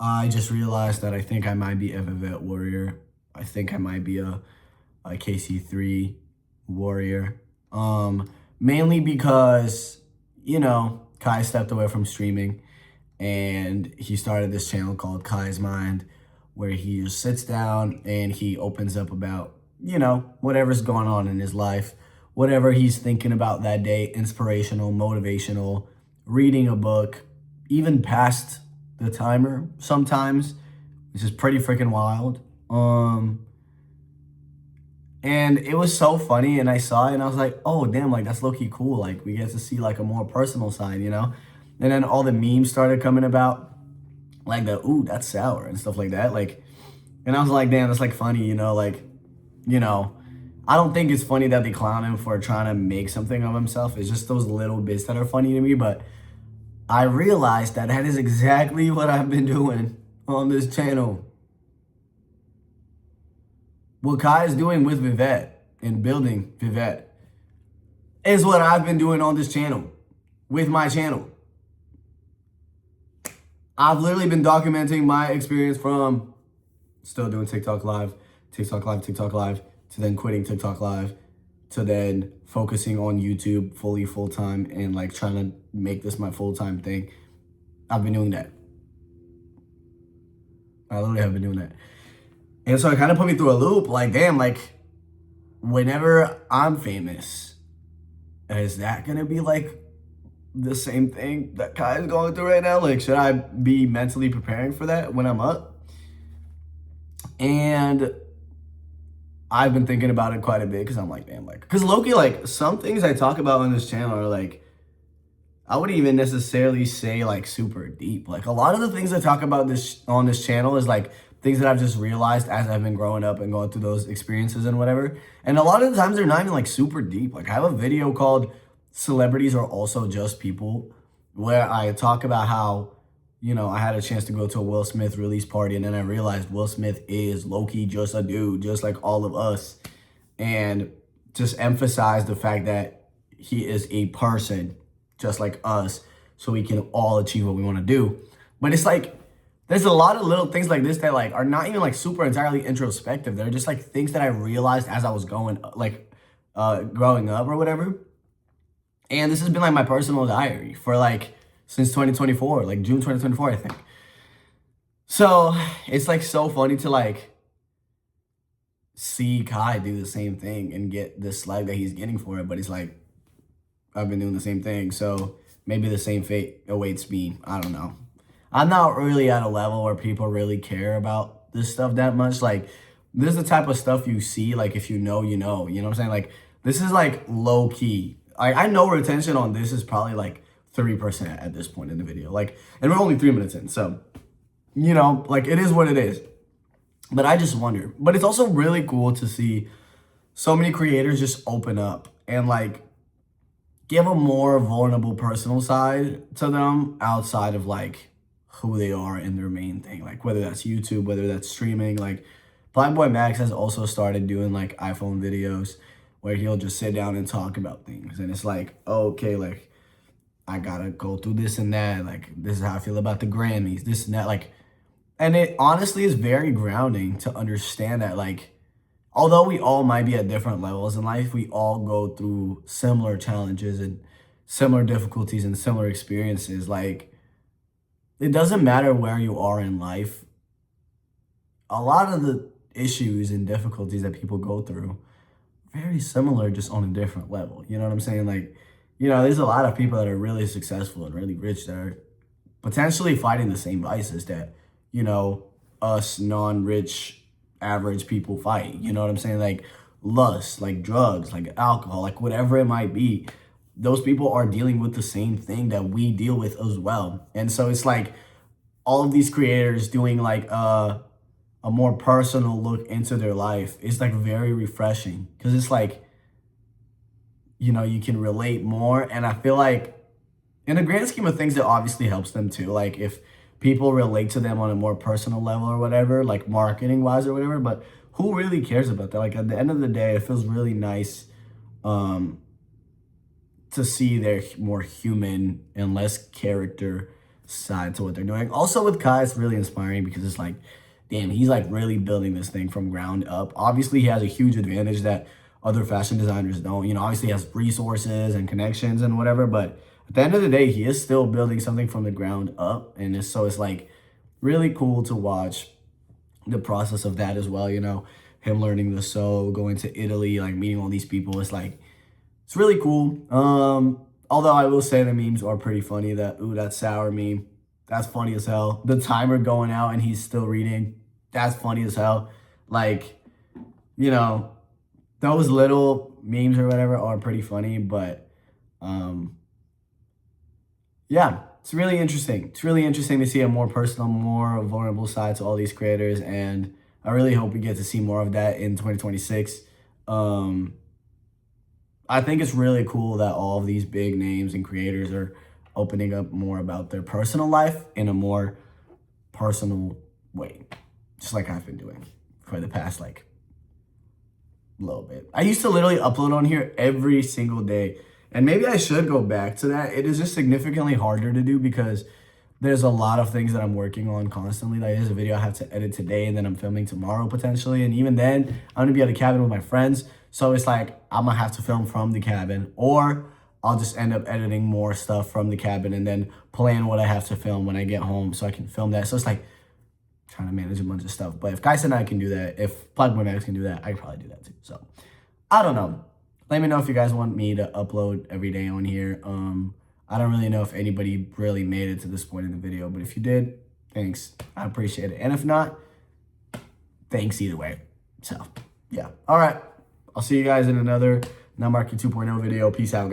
I just realized that I think I might be a vivet warrior. I think I might be a KC3 warrior. Mainly because, Kai stepped away from streaming and he started this channel called Kai's Mind, where he just sits down and he opens up about, whatever's going on in his life, whatever he's thinking about that day, inspirational, motivational, reading a book, even past the timer sometimes, which is pretty freaking wild. And it was so funny, and I saw it, and I was like, oh, damn, like, that's low-key cool. Like, we get to see, like, a more personal side, And then all the memes started coming about, like the, ooh, that's sour, and stuff like that. Like, and I was like, damn, that's, like, funny, you know. I don't think it's funny that they clown him for trying to make something of himself. It's just those little bits that are funny to me, but I realized that that is exactly what I've been doing on this channel. What Kai is doing with Vivet and building Vivet is what I've been doing on this channel, with my channel. I've literally been documenting my experience from still doing TikTok Live, to then quitting TikTok Live, to then focusing on YouTube fully full-time and like trying to make this my full-time thing. I've been doing that. I literally have been doing that. And so it kind of put me through a loop, like, damn, like, whenever I'm famous, is that going to be, like, the same thing that Kai is going through right now? Like, should I be mentally preparing for that when I'm up? And I've been thinking about it quite a bit because I'm like, damn, like, because Loki, like, some things I talk about on this channel are, like, I wouldn't even necessarily say, like, super deep. Like, a lot of the things I talk about on this channel is, like, things that I've just realized as I've been growing up and going through those experiences and whatever. And a lot of the times they're not even like super deep. Like I have a video called Celebrities Are Also Just People, where I talk about how, I had a chance to go to a Will Smith release party, and then I realized Will Smith is low-key just a dude, just like all of us. And just emphasize the fact that he is a person just like us, so we can all achieve what we want to do. But it's like, there's a lot of little things like this that like are not even like super entirely introspective. They're just like things that I realized as I was growing up or whatever. And this has been like my personal diary for like since 2024, like June 2024, I think. So it's like so funny to like see Kai do the same thing and get the slag that he's getting for it. But it's like, I've been doing the same thing. So maybe the same fate awaits me. I don't know. I'm not really at a level where people really care about this stuff that much. Like, this is the type of stuff you see, like, if you know, you know. You know what I'm saying? Like, this is, like, low-key. I know retention on this is probably, like, 3% at this point in the video. Like, and we're only 3 minutes in. So, like, it is what it is. But I just wonder. But it's also really cool to see so many creators just open up and, like, give a more vulnerable personal side to them outside of, like, who they are in their main thing, like whether that's YouTube, whether that's streaming. Like Black Boy Max has also started doing like iPhone videos where he'll just sit down and talk about things, and it's like, oh, okay, like I gotta go through this and that, like this is how I feel about the Grammys, this and that, like, and it honestly is very grounding to understand that, like, although we all might be at different levels in life, we all go through similar challenges and similar difficulties and similar experiences. Like, it doesn't matter where you are in life. A lot of the issues and difficulties that people go through, very similar, just on a different level. You know what I'm saying? Like, there's a lot of people that are really successful and really rich that are potentially fighting the same vices that, us non-rich, average people fight. You know what I'm saying? Like lust, like drugs, like alcohol, like whatever it might be. Those people are dealing with the same thing that we deal with as well. And so it's like all of these creators doing like a more personal look into their life. It's like very refreshing because it's like, you can relate more. And I feel like in the grand scheme of things, it obviously helps them too. Like if people relate to them on a more personal level or whatever, like marketing wise or whatever, but who really cares about that? Like at the end of the day, it feels really nice to see their more human and less character side to what they're doing. Also with Kai, it's really inspiring because it's like, damn, he's like really building this thing from ground up. Obviously, he has a huge advantage that other fashion designers don't. You know, obviously he has resources and connections and whatever, but at the end of the day, he is still building something from the ground up. And it's like really cool to watch the process of that as well. You know, him learning the sew, going to Italy, like meeting all these people. It's like, it's really cool. Although I will say the memes are pretty funny. That, ooh, that sour meme, that's funny as hell. The timer going out and he's still reading, that's funny as hell. Like, you know, those little memes or whatever are pretty funny, but yeah, it's really interesting. It's really interesting to see a more personal, more vulnerable side to all these creators, and I really hope we get to see more of that in 2026. I think it's really cool that all of these big names and creators are opening up more about their personal life in a more personal way, just like I've been doing for the past like little bit. I used to literally upload on here every single day, and maybe I should go back to that. It is just significantly harder to do because there's a lot of things that I'm working on constantly. Like there's a video I have to edit today and then I'm filming tomorrow potentially. And even then I'm gonna be at a cabin with my friends. So it's like, I'm gonna have to film from the cabin, or I'll just end up editing more stuff from the cabin and then plan what I have to film when I get home so I can film that. So it's like trying to manage a bunch of stuff. But if Guys and I can do that, if Plugboy Max can do that, I can probably do that too. So I don't know. Let me know if you guys want me to upload every day on here. I don't really know if anybody really made it to this point in the video, but if you did, thanks. I appreciate it. And if not, thanks either way. So, yeah. All right. I'll see you guys in another Not Market 2.0 video. Peace out, guys.